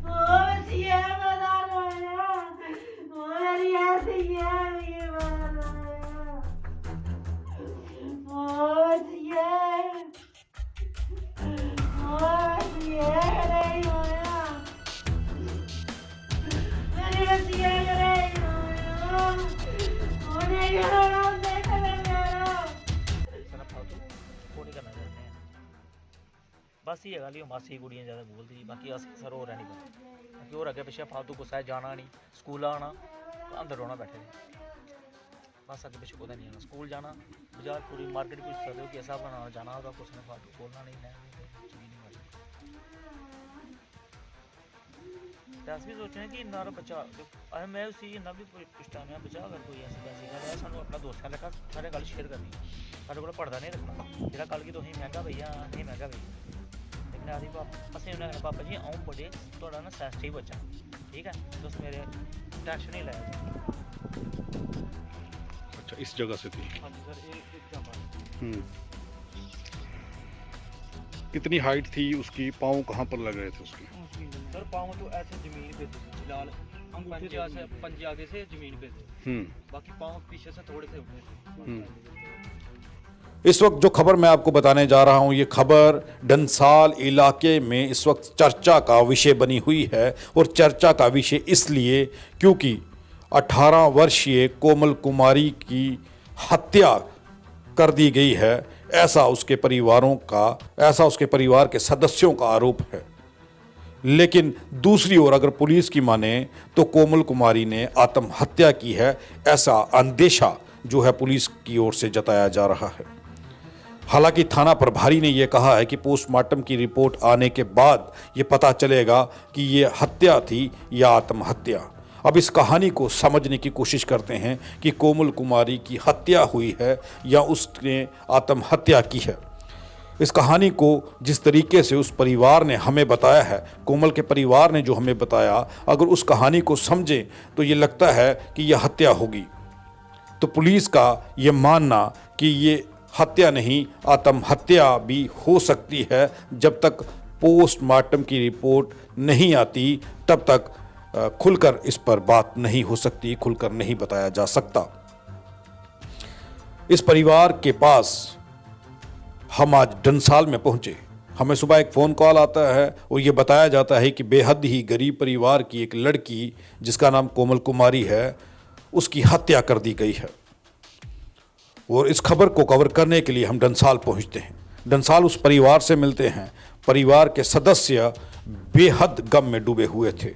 बचिए बता रोया मेरी ऐसी है ये बता बचिए बचिए नहीं रोया मेरी बचिए नहीं रोया नहीं रोया देख ले मेरा सारा फालतू को नहीं करना चाहते हैं बस ये गल ही मासी कुड़ियां ज़्यादा बोलती जी बाकी अस सर होर नहीं पता बाकी होर अग्गे पिछे फालतू कुसै जाना नहीं स्कूल आना अंदर रौह्ना बैठे दे बस अग्गे पिछे कुदै नहीं आना स्कूल जाना बाजार पूरी मार्केट पुछ सकते हो कि ऐसा बनाना जाना होगा कुछ ने फालतू बोलना नहीं है अस भी सोचने कि इन्ना बच्चा अस मैं उसी इन्ना भी पुछता नहीं बच्चा अगर कोई ऐसी वैसी गल है सानू अपना दोस्त है सारे गल शेयर करनी साढ़े को पढ़दा नहीं रखना जेह्ड़ा कल गी तुसें महंगा भैया नहीं महंगा भैया लेकिन आखदी असें उन्हें आखना पापा जी अऊं बड़े थोड़ा ना सेंसिटिव बच्चा ठीक है तुस मेरे टेंशन नहीं लैओ अच्छा इस जगह से थी हाँ जी सर एक जगह कितनी हाइट थी उसकी पाँव कहाँ पर लग रहे थे उसके सर पाँव तो ऐसे जमीन पे थे फिलहाल पंजे आगे से जमीन पे थे बाकी पाँव पीछे से थोड़े से उठे थे इस वक्त जो खबर मैं आपको बताने जा रहा हूं ये खबर डंसाल इलाके में इस वक्त चर्चा का विषय बनी हुई है और चर्चा का विषय इसलिए क्योंकि 18 वर्षीय कोमल कुमारी की हत्या कर दी गई है ऐसा उसके परिवार के सदस्यों का आरोप है। लेकिन दूसरी ओर अगर पुलिस की माने तो कोमल कुमारी ने आत्महत्या की है ऐसा अंदेशा जो है पुलिस की ओर से जताया जा रहा है। हालांकि थाना प्रभारी ने यह कहा है कि पोस्टमार्टम की रिपोर्ट आने के बाद ये पता चलेगा कि ये हत्या थी या आत्महत्या। अब इस कहानी को समझने की कोशिश करते हैं कि कोमल कुमारी की हत्या हुई है या उसने आत्महत्या की है। इस कहानी को जिस तरीके से उस परिवार ने हमें बताया है, कोमल के परिवार ने जो हमें बताया, अगर उस कहानी को समझें तो ये लगता है कि यह हत्या होगी। तो पुलिस का ये मानना कि ये हत्या नहीं आत्महत्या भी हो सकती है, जब तक पोस्टमार्टम की रिपोर्ट नहीं आती तब तक खुलकर इस पर बात नहीं हो सकती, खुलकर नहीं बताया जा सकता। इस परिवार के पास हम आज डंसाल में पहुंचे। हमें सुबह एक फ़ोन कॉल आता है और ये बताया जाता है कि बेहद ही गरीब परिवार की एक लड़की जिसका नाम कोमल कुमारी है, उसकी हत्या कर दी गई है। और इस खबर को कवर करने के लिए हम डंसाल पहुंचते हैं। डंसाल उस परिवार से मिलते हैं। परिवार के सदस्य बेहद गम में डूबे हुए थे।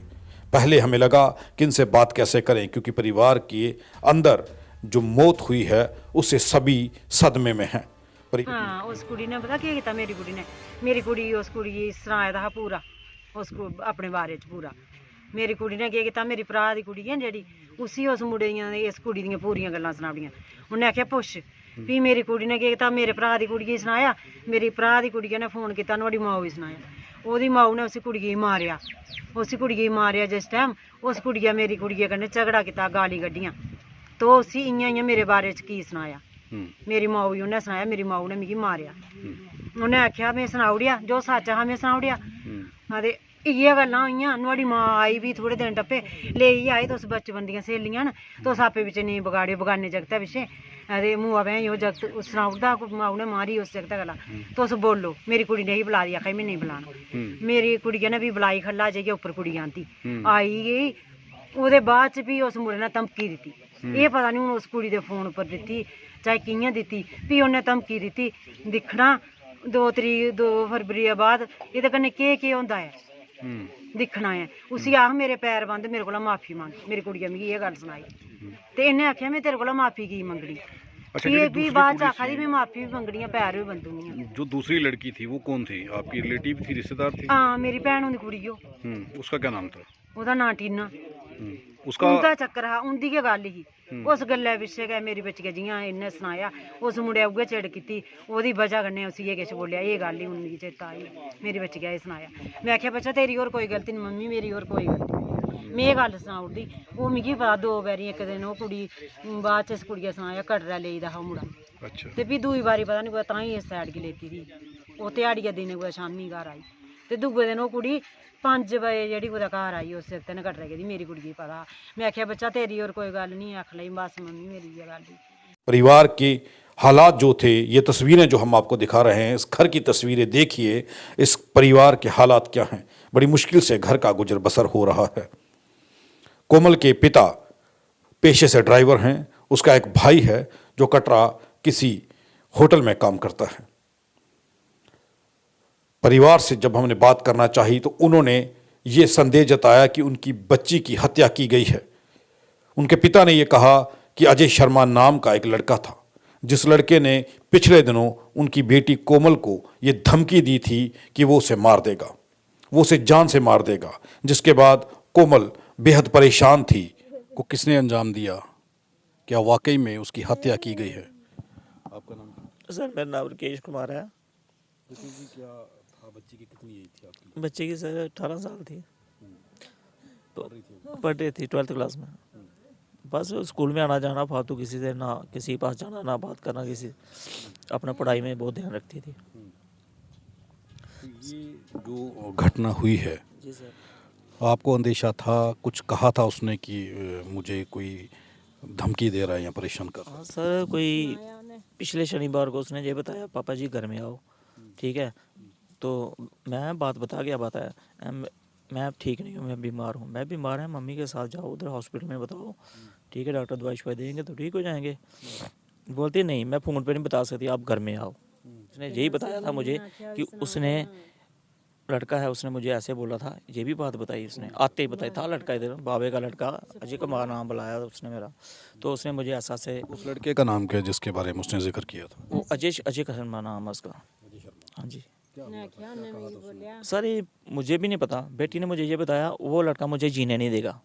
पहले हमें लगा कि इनसे बात कैसे करें, क्योंकि परिवार के अंदर जो मौत हुई है उससे सभी सदमे में हैं। हाँ, उस कुड़ी ने पता क्या किया मेरी कुड़ी उस कुड़ी सनाया था पूरा उसको अपने बारे च पूरा। मेरी कुड़ी ने क्या किया, मेरी भरा दी कुड़ी है जेह्ड़ी उसी उस मुड़े दियां इस कुड़ी दियां पूरियां गल्लां सनाउड़ियां। उन्हें आखेआ पुछ भी मेरी कुड़ी ने क्या किया, मेरे भरा दी कुड़ी गी सनाया। मेरी भरा दी कुड़ी ने फोन किया नुआढ़ी माऊ गी सनाया। ओह्दी माऊ ने उस कुड़ी गी मारेआ। उस कुड़ी गी मारेआ जिस टाइम उस कुड़िया मेरी कुड़िया कन्नै झगड़ा किया, गाली कड्डियां। तो उसी इ'यां मेरे बारे च की सनाया। मेरी माऊ गी उन्नै सनाया, मेरी माऊ ने मिगी मारेआ। उन्हें आखेआ में सनाउड़ेआ जो सच हा में सनाउड़ेआ। ते इ'यै गल्लां होइयां। नुआढ़ी मां आई भी थोड़े दिन टप्पे लेई आई, तुस बचपन दियां स्हेलियां न, तुस आपे बिच्च नेईं बगाड़ेओ बगाने जागतै पिच्छे। ते मुआ भैं ओह् जागत सनाउड़दा माऊ ने मारी उस जागतै गल्ला, तुस बोलो। मेरी कुड़ी ने ही बुला दी, आखा में नेईं बुलाना। मेरी कुड़िया ने भी बुलाई, खल्ला जाइयै उप्पर कुड़ी आंदी आई गेई। ओह्दे बाद च भी उस मुड़े ने धमकी दित्ती। एह् पता नहीं हून उस कुड़ी दे फोन उप्पर दित्ती चाहे कि'यां दित्ती। फ्ही उन्नै धमकी दित्ती, दिक्खना 2 फरवरी दे बाद एह्दे कन्नै केह् होंदा है दिक्खना है। उसी आख मेरे पैर बंद, मेरे कोला माफी मंग। मेरी कुड़िया मिगी एह् गल्ल सनाई ते इन्नै आखेआ में तेरे कोला माफी की मंगनी। ये भी बाद च आखा दी मैं माफी भी मंगनी है, पैर भी बंदूनी। जो दूसरी लड़की थी वो कौन थी? आपकी रिलेटिव थी, रिश्तेदार थी? हाँ, मेरी भैन होंदी कुड़ी। उसका क्या नाम था? ओह्दा नां टीना। उसका उं'दा चक्कर हा, उं'दी गै गल्ल ही। उस गल्लै पिच्छे गै मेरी बिच गै जि'यां इन्नै सनाया उस मुड़े उ'ऐ चिड़ कीती, ओह्दी बजह कन्नै उसी एह् किश बोलेआ। एह् गल्ल ही हून मिगी चेता आई, मेरे बिच गै एह् सनाया। में आखेआ बच्चा तेरी होर कोई गलती निं मम्मी, मेरी होर कोई गलती नहीं। में एह् गल्ल सनाई ओड़दी। ओह् मिगी पता 2 बारी इक दिन ओह् कुड़ी बाद च इस कुड़िया सनाया कटरा लेई दा हा ओह् मुड़ा। अच्छा। ते फ्ही दूई बारी पता निं कुतै तां ही इस साइड गी लेती दी। ओह् ध्याड़िया दिनें कुतै शामीं घर आई ते ते दूए दिन ओह् कुड़ी 5 बजे जेह्ड़ी कुदै घर आई उस सिर ते कटरे गेदी मेरी कुड़ी गी पता। मैं आखेआ बच्चा तेरी और कोई गल्ल नहीं, आख लई बस मम्मी मेरी ये गल्ल ही। परिवार के हालात जो थे, ये तस्वीरें जो हम आपको दिखा रहे हैं, इस घर की तस्वीरें देखिए, इस परिवार के हालात क्या हैं। बड़ी मुश्किल से घर का गुजर बसर हो रहा है। कोमल के पिता पेशे से ड्राइवर हैं, उसका एक भाई है जो कटरा किसी होटल में काम करता है। परिवार से जब हमने बात करना चाही तो उन्होंने ये संदेह जताया कि उनकी बच्ची की हत्या की गई है। उनके पिता ने यह कहा कि अजय शर्मा नाम का एक लड़का था, जिस लड़के ने पिछले दिनों उनकी बेटी कोमल को ये धमकी दी थी कि वो उसे मार देगा, वो उसे जान से मार देगा। जिसके बाद कोमल बेहद परेशान थी। को किसने अंजाम दिया? क्या वाकई में उसकी हत्या की गई है? आपका नाम? सर मेरा नाम राकेश कुमार है। क्या था? बच्ची की कितनी एज थी आपकी? बच्चे की सर 18 साल थी, तो पढ़ रही थी 12th क्लास में। बस स्कूल में आना जाना फालतू, किसी से ना किसी के पास जाना ना बात करना, किसी अपना पढ़ाई में बहुत ध्यान रखती थी। ये जो घटना हुई है, जी सर। आपको अंदेशा था, कुछ कहा था उसने कि मुझे कोई धमकी दे रहा है या परेशान कर रहा है? हाँ सर, कोई पिछले शनिवार को उसने ये बताया पापा जी घर में आओ, ठीक है। तो मैं बात बता गया, बताया मैं ठीक नहीं हूँ, मैं बीमार हूँ, मैं बीमार है, मम्मी के साथ जाओ उधर हॉस्पिटल में बताओ, ठीक है, डॉक्टर दवाई शवाई देंगे तो ठीक हो जाएंगे। बोलती नहीं मैं फ़ोन पे नहीं बता सकती, आप घर में आओ। उसने यही बताया था मुझे कि उसने लड़का है, उसने मुझे ऐसे बोला था, ये भी बात बताई उसने, आते ही बताई था लड़का इधर बाबे का लड़का अजय कुमार नाम बुलाया उसने मेरा, तो उसने मुझे ऐसा से। उस लड़के का नाम क्या है जिसके बारे में उसने जिक्र किया था? वो अजय शर्मा नाम है उसका। हाँ जी सर, ये मुझे भी नहीं पता, बेटी ने मुझे ये बताया वो लड़का मुझे जीने नहीं देगा,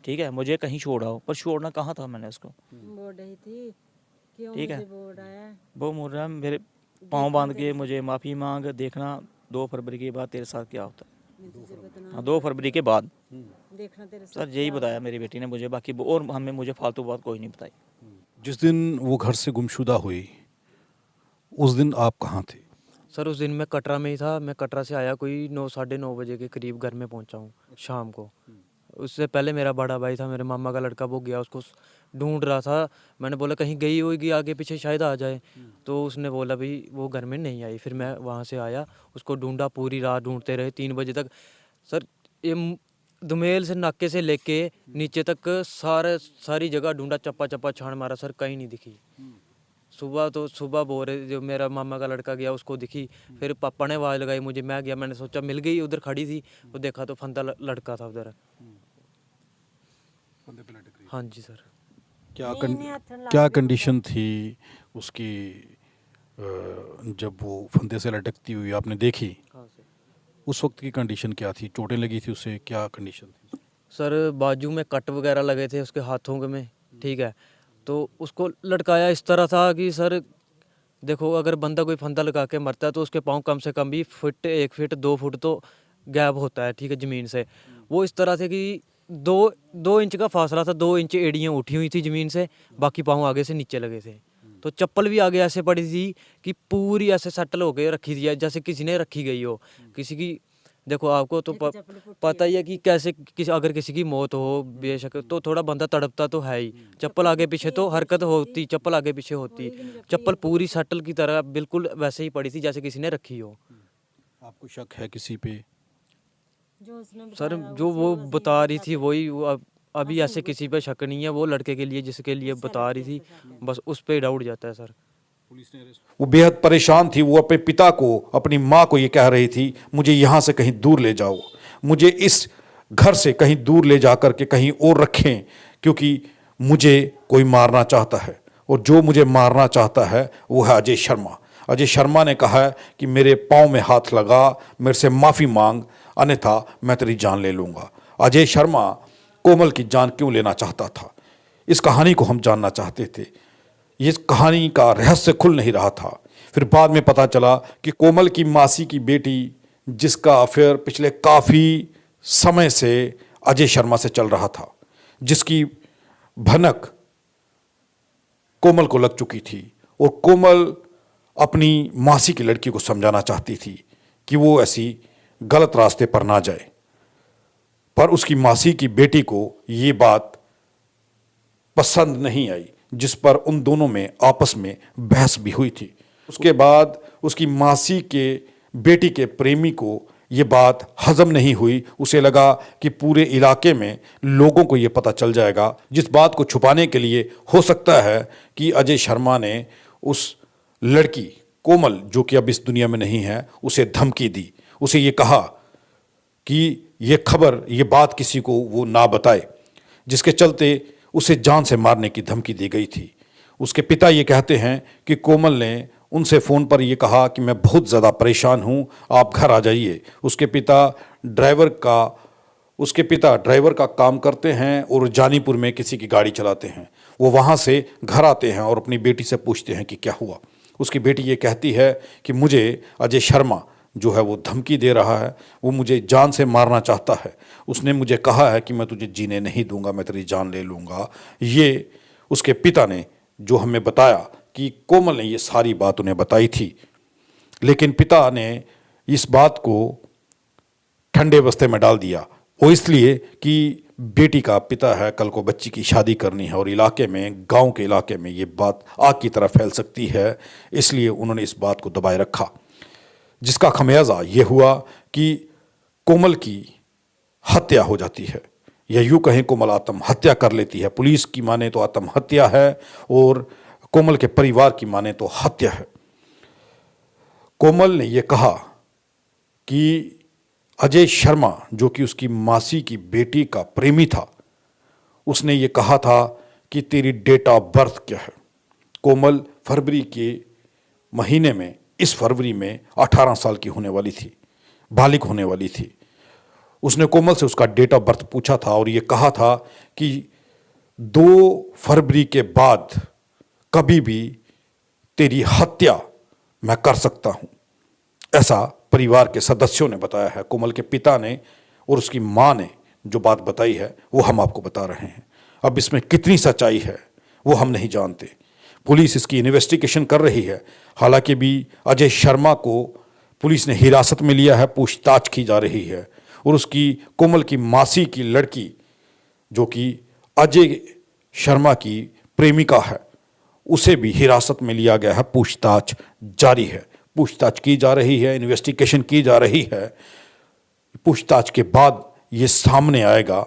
ठीक है, मुझे कहीं छोड़ाओ, पर छोड़ना कहाँ था मैंने उसको, ठीक है। वो मुड़ रहा मेरे पाँव बांध के मुझे माफ़ी मांग, देखना 2 फरवरी के बाद तेरे साथ क्या होता है। हाँ 2 फरवरी के बाद सर यही बताया मेरी बेटी ने मुझे, बाकी और हमें मुझे फालतू बात कोई नहीं बताई। जिस दिन वो घर से गुमशुदा हुई उस दिन आप कहाँ थे? सर उस दिन मैं कटरा में ही था। मैं कटरा से आया कोई 9 साढ़े 9 बजे के करीब घर में पहुंचा हूँ शाम को। उससे पहले मेरा बड़ा भाई था, मेरे मामा का लड़का, वो गया, उसको ढूंढ रहा था। मैंने बोला कहीं गई होगी आगे पीछे शायद आ जाए, तो उसने बोला भाई वो घर में नहीं आई। फिर मैं वहाँ से आया, उसको ढूंढा, पूरी रात ढूंढते रहे 3 बजे तक। सर ये दुमेल से नाके से लेके नीचे तक सारी जगह ढूंढा, चप्पा चप्पा छान मारा सर, कहीं नहीं दिखी। सुबह बोल रहे जो मेरा मामा का लड़का गया उसको दिखी, फिर पापा ने आवाज़ लगाई मुझे, मैं गया, मैंने सोचा मिल गई, उधर खड़ी थी, वो देखा तो फंदा लड़का था उधर। हाँ जी सर। क्या कंडीशन थी उसकी जब वो फंदे से लटकती हुई आपने देखी? उस वक्त की कंडीशन क्या थी? चोटें लगी थी उसे? क्या कंडीशन थी? सर बाजू में कट वगैरह लगे थे उसके हाथों के में, ठीक है। तो उसको लटकाया इस तरह था कि सर देखो, अगर बंदा कोई फंदा लगा के मरता है तो उसके पाँव कम से कम भी 1 फीट 2 फुट तो गैप होता है, ठीक है, ज़मीन से। वो इस तरह से कि 2 इंच का फासला था, 2 इंच एड़ियाँ उठी हुई थी ज़मीन से, बाकी पाँव आगे से नीचे लगे थे। तो चप्पल भी आगे ऐसे पड़ी थी कि पूरी ऐसे सेटल होके रखी थी जैसे किसी ने रखी गई हो। किसी की देखो आपको तो पता ही है कि कैसे अगर किसी की मौत हो बेशक तो थोड़ा बंदा तड़पता तो है ही। चप्पल आगे पीछे तो हरकत होती, चप्पल आगे पीछे होती, चप्पल पूरी शटल की तरह बिल्कुल वैसे ही पड़ी थी जैसे किसी ने रखी हो। आपको शक है किसी पे? सर जो वो बता रही थी वही, अभी ऐसे किसी पे शक नहीं है। वो लड़के के लिए जिसके लिए बता रही थी बस उस पर डाउट जाता है सर। वो बेहद परेशान थी। वो अपने पिता को, अपनी माँ को ये कह रही थी मुझे यहाँ से कहीं दूर ले जाओ, मुझे इस घर से कहीं दूर ले जा कर के कहीं और रखें, क्योंकि मुझे कोई मारना चाहता है, और जो मुझे मारना चाहता है वो है अजय शर्मा। अजय शर्मा ने कहा है कि मेरे पाँव में हाथ लगा, मेरे से माफ़ी मांग, अन्यथा मैं तेरी जान ले लूँगा। अजय शर्मा कोमल की जान क्यों लेना चाहता था? इस कहानी को हम जानना चाहते थे। ये कहानी का रहस्य खुल नहीं रहा था। फिर बाद में पता चला कि कोमल की मासी की बेटी, जिसका अफेयर पिछले काफ़ी समय से अजय शर्मा से चल रहा था, जिसकी भनक कोमल को लग चुकी थी, और कोमल अपनी मासी की लड़की को समझाना चाहती थी कि वो ऐसी गलत रास्ते पर ना जाए। पर उसकी मासी की बेटी को ये बात पसंद नहीं आई, जिस पर उन दोनों में आपस में बहस भी हुई थी। उसके बाद उसकी मासी के बेटी के प्रेमी को ये बात हजम नहीं हुई। उसे लगा कि पूरे इलाके में लोगों को ये पता चल जाएगा, जिस बात को छुपाने के लिए हो सकता है कि अजय शर्मा ने उस लड़की कोमल, जो कि अब इस दुनिया में नहीं है, उसे धमकी दी। उसे ये कहा कि ये खबर, ये बात किसी को वो ना बताए, जिसके चलते उसे जान से मारने की धमकी दी गई थी। उसके पिता ये कहते हैं कि कोमल ने उनसे फ़ोन पर यह कहा कि मैं बहुत ज़्यादा परेशान हूँ, आप घर आ जाइए। उसके पिता ड्राइवर का काम करते हैं और जानीपुर में किसी की गाड़ी चलाते हैं। वो वहाँ से घर आते हैं और अपनी बेटी से पूछते हैं कि क्या हुआ। उसकी बेटी ये कहती है कि मुझे अजय शर्मा जो है वो धमकी दे रहा है, वो मुझे जान से मारना चाहता है। उसने मुझे कहा है कि मैं तुझे जीने नहीं दूंगा, मैं तेरी जान ले लूँगा। ये उसके पिता ने जो हमें बताया कि कोमल ने ये सारी बात उन्हें बताई थी, लेकिन पिता ने इस बात को ठंडे बस्ते में डाल दिया। वो इसलिए कि बेटी का पिता है, कल को बच्ची की शादी करनी है और इलाके में, गांव के इलाके में ये बात आग की तरह फैल सकती है, इसलिए उन्होंने इस बात को दबाए रखा, जिसका खमियाजा ये हुआ कि कोमल की हत्या हो जाती है, या यूँ कहें कोमल आत्महत्या कर लेती है। पुलिस की माने तो आत्महत्या है और कोमल के परिवार की माने तो हत्या है। कोमल ने यह कहा कि अजय शर्मा, जो कि उसकी मासी की बेटी का प्रेमी था, उसने ये कहा था कि तेरी डेट ऑफ बर्थ क्या है। कोमल फरवरी के महीने में, इस फरवरी में 18 साल की होने वाली थी, बालिग होने वाली थी। उसने कोमल से उसका डेट ऑफ बर्थ पूछा था और ये कहा था कि 2 फरवरी के बाद कभी भी तेरी हत्या मैं कर सकता हूँ, ऐसा परिवार के सदस्यों ने बताया है। कोमल के पिता ने और उसकी माँ ने जो बात बताई है वो हम आपको बता रहे हैं। अब इसमें कितनी सच्चाई है वो हम नहीं जानते। पुलिस इसकी इन्वेस्टिगेशन कर रही है। हालांकि भी अजय शर्मा को पुलिस ने हिरासत में लिया है, पूछताछ की जा रही है, और उसकी कोमल की मासी की लड़की, जो कि अजय शर्मा की प्रेमिका है, उसे भी हिरासत में लिया गया है। पूछताछ जारी है, पूछताछ की जा रही है, इन्वेस्टिगेशन की जा रही है। पूछताछ के बाद ये सामने आएगा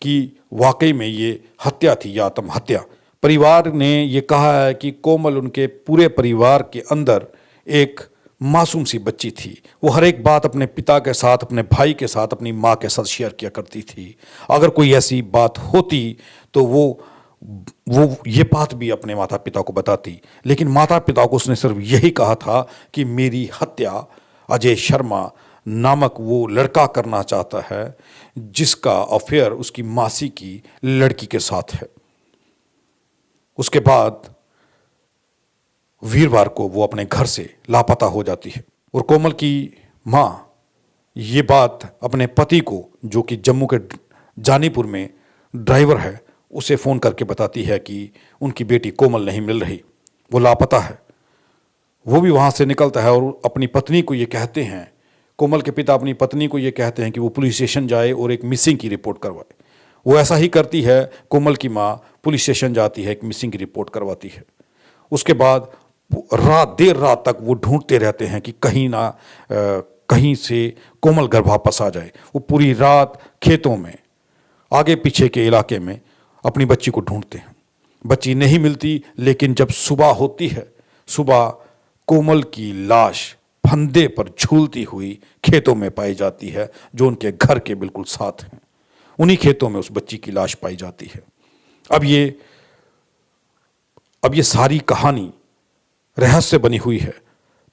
कि वाकई में ये हत्या थी या आत्महत्या। परिवार ने ये कहा है कि कोमल उनके पूरे परिवार के अंदर एक मासूम सी बच्ची थी। वो हर एक बात अपने पिता के साथ, अपने भाई के साथ, अपनी माँ के साथ शेयर किया करती थी। अगर कोई ऐसी बात होती तो वो ये बात भी अपने माता पिता को बताती, लेकिन माता पिता को उसने सिर्फ यही कहा था कि मेरी हत्या अजय शर्मा नामक वो लड़का करना चाहता है जिसका अफेयर उसकी मासी की लड़की के साथ है। उसके बाद वीरवार को वो अपने घर से लापता हो जाती है और कोमल की माँ ये बात अपने पति को, जो कि जम्मू के जानीपुर में ड्राइवर है, उसे फ़ोन करके बताती है कि उनकी बेटी कोमल नहीं मिल रही, वो लापता है। वो भी वहाँ से निकलता है और अपनी पत्नी को ये कहते हैं, कोमल के पिता अपनी पत्नी को ये कहते हैं कि वो पुलिस स्टेशन जाए और एक मिसिंग की रिपोर्ट करवाए। वो ऐसा ही करती है। कोमल की माँ पुलिस स्टेशन जाती है, एक मिसिंग की रिपोर्ट करवाती है। उसके बाद देर रात तक वो ढूंढते रहते हैं कि कहीं से कोमल घर वापस आ जाए। वो पूरी रात खेतों में, आगे पीछे के इलाके में अपनी बच्ची को ढूंढते हैं। बच्ची नहीं मिलती, लेकिन जब सुबह होती है, सुबह कोमल की लाश फंदे पर झूलती हुई खेतों में पाई जाती है, जो उनके घर के बिल्कुल साथ हैं। उन्हीं खेतों में उस बच्ची की लाश पाई जाती है। अब ये सारी कहानी रहस्य बनी हुई है।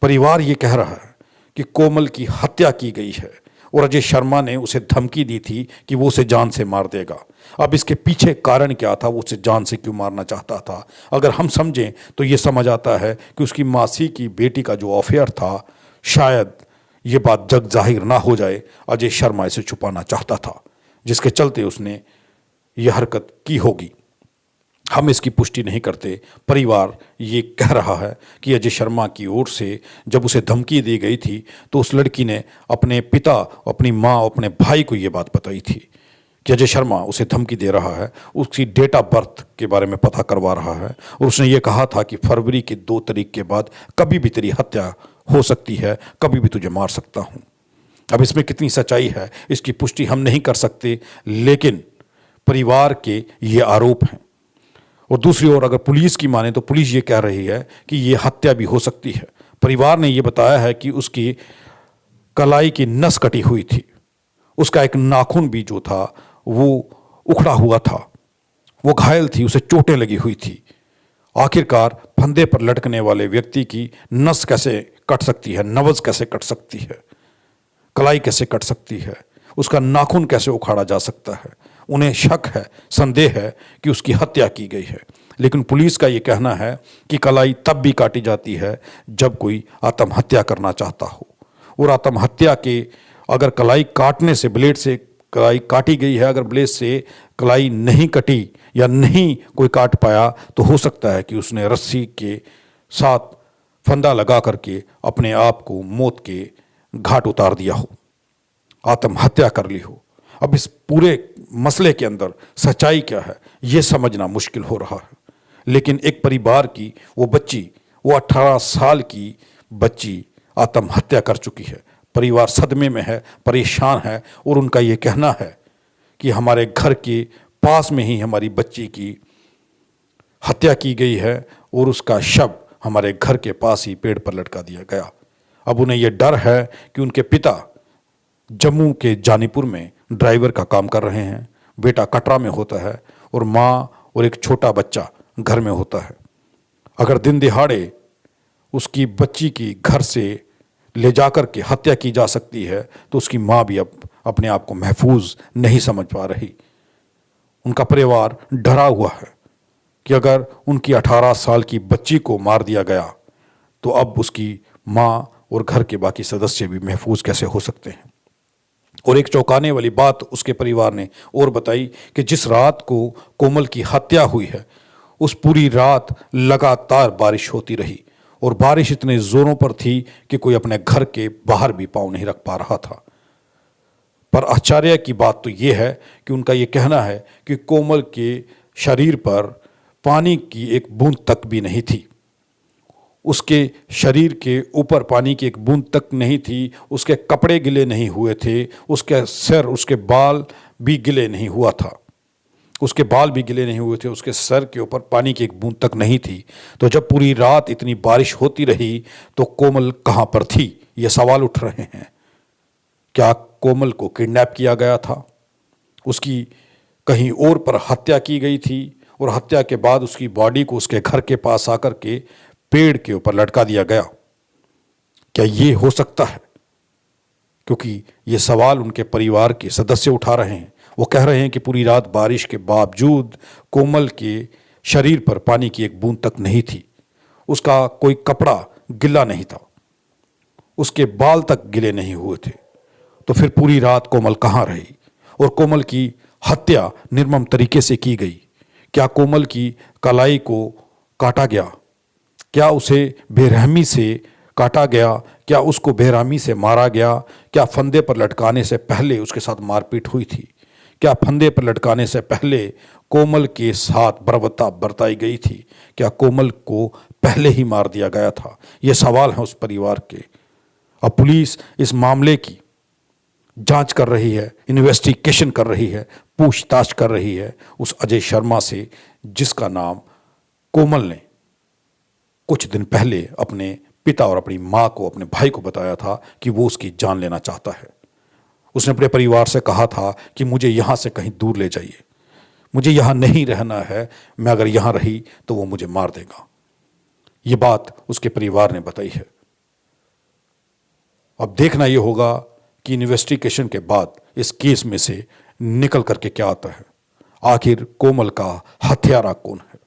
परिवार ये कह रहा है कि कोमल की हत्या की गई है और अजय शर्मा ने उसे धमकी दी थी कि वो उसे जान से मार देगा। अब इसके पीछे कारण क्या था, वो उसे जान से क्यों मारना चाहता था? अगर हम समझें तो ये समझ आता है कि उसकी मासी की बेटी का जो अफेयर था, शायद ये बात जग जाहिर ना हो जाए, अजय शर्मा इसे छुपाना चाहता था, जिसके चलते उसने ये हरकत की होगी। हम इसकी पुष्टि नहीं करते। परिवार ये कह रहा है कि अजय शर्मा की ओर से जब उसे धमकी दी गई थी तो उस लड़की ने अपने पिता, अपनी माँ, अपने भाई को ये बात बताई थी कि अजय शर्मा उसे धमकी दे रहा है, उसकी डेट ऑफ बर्थ के बारे में पता करवा रहा है और उसने ये कहा था कि फरवरी की 2 तारीख के बाद कभी भी तेरी हत्या हो सकती है, कभी भी तुझे मार सकता हूँ। अब इसमें कितनी सच्चाई है इसकी पुष्टि हम नहीं कर सकते, लेकिन परिवार के ये आरोप हैं। और दूसरी ओर अगर पुलिस की माने तो पुलिस ये कह रही है कि ये हत्या भी हो सकती है। परिवार ने ये बताया है कि उसकी कलाई की नस कटी हुई थी, उसका एक नाखून भी जो था वो उखड़ा हुआ था, वो घायल थी, उसे चोटें लगी हुई थी। आखिरकार फंदे पर लटकने वाले व्यक्ति की नस कैसे कट सकती है, नवज कैसे कट सकती है, कलाई कैसे कट सकती है, उसका नाखून कैसे उखाड़ा जा सकता है। उन्हें शक है, संदेह है कि उसकी हत्या की गई है। लेकिन पुलिस का ये कहना है कि कलाई तब भी काटी जाती है जब कोई आत्महत्या करना चाहता हो, और आत्महत्या के अगर कलाई काटने से, ब्लेड से कलाई काटी गई है, अगर ब्लेड से कलाई नहीं कटी या नहीं कोई काट पाया तो हो सकता है कि उसने रस्सी के साथ फंदा लगा करके अपने आप को मौत के घाट उतार दिया हो, आत्महत्या कर ली हो। अब इस पूरे मसले के अंदर सच्चाई क्या है ये समझना मुश्किल हो रहा है। लेकिन एक परिवार की वो बच्ची, वो 18 साल की बच्ची आत्महत्या कर चुकी है। परिवार सदमे में है, परेशान है, और उनका ये कहना है कि हमारे घर के पास में ही हमारी बच्ची की हत्या की गई है और उसका शव हमारे घर के पास ही पेड़ पर लटका दिया गया। अब उन्हें यह डर है कि उनके पिता जम्मू के जानीपुर में ड्राइवर का काम कर रहे हैं, बेटा कटरा में होता है और माँ और एक छोटा बच्चा घर में होता है। अगर दिन दिहाड़े उसकी बच्ची की घर से ले जाकर के हत्या की जा सकती है तो उसकी माँ भी अब अपने आप को महफूज नहीं समझ पा रही। उनका परिवार डरा हुआ है कि अगर उनकी 18 साल की बच्ची को मार दिया गया तो अब उसकी माँ और घर के बाकी सदस्य भी महफूज कैसे हो सकते हैं। और एक चौंकाने वाली बात उसके परिवार ने और बताई कि जिस रात को कोमल की हत्या हुई है उस पूरी रात लगातार बारिश होती रही, और बारिश इतने जोरों पर थी कि कोई अपने घर के बाहर भी पाँव नहीं रख पा रहा था। पर आश्चर्य की बात तो ये है कि उनका ये कहना है कि कोमल के शरीर पर पानी की एक बूंद तक भी नहीं थी, उसके शरीर के ऊपर पानी की एक बूंद तक नहीं थी, उसके कपड़े गिले नहीं हुए थे, उसके सर, उसके बाल भी गिले नहीं हुआ था, उसके बाल भी गिले नहीं हुए थे, उसके सर के ऊपर पानी की एक बूंद तक नहीं थी। तो जब पूरी रात इतनी बारिश होती रही तो कोमल कहाँ पर थी, ये सवाल उठ रहे हैं। क्या कोमल को किडनैप किया गया था, उसकी कहीं और पर हत्या की गई थी और हत्या के बाद उसकी बॉडी को उसके घर के पास आकर के पेड़ के ऊपर लटका दिया गया? क्या ये हो सकता है? क्योंकि ये सवाल उनके परिवार के सदस्य उठा रहे हैं। वो कह रहे हैं कि पूरी रात बारिश के बावजूद कोमल के शरीर पर पानी की एक बूंद तक नहीं थी, उसका कोई कपड़ा गिला नहीं था, उसके बाल तक गिले नहीं हुए थे। तो फिर पूरी रात कोमल कहाँ रही? और कोमल की हत्या निर्मम तरीके से की गई। क्या कोमल की कलाई को काटा गया? क्या उसे बेरहमी से काटा गया? क्या उसको बेरहमी से मारा गया? क्या फंदे पर लटकाने से पहले उसके साथ मारपीट हुई थी? क्या फंदे पर लटकाने से पहले कोमल के साथ बर्बरता बरताई गई थी? क्या कोमल को पहले ही मार दिया गया था? ये सवाल हैं उस परिवार के। अब पुलिस इस मामले की जांच कर रही है, इन्वेस्टिगेशन कर रही है, पूछताछ कर रही है उस अजय शर्मा से जिसका नाम कोमल ने कुछ दिन पहले अपने पिता और अपनी माँ को, अपने भाई को बताया था कि वो उसकी जान लेना चाहता है। उसने अपने परिवार से कहा था कि मुझे यहाँ से कहीं दूर ले जाइए, मुझे यहाँ नहीं रहना है, मैं अगर यहाँ रही तो वो मुझे मार देगा। ये बात उसके परिवार ने बताई है। अब देखना ये होगा कि इन्वेस्टिगेशन के बाद इस केस में से निकल करके क्या आता है। आखिर कोमल का हत्यारा कौन है?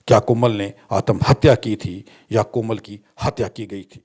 क्या कोमल ने आत्महत्या की थी या कोमल की हत्या की गई थी?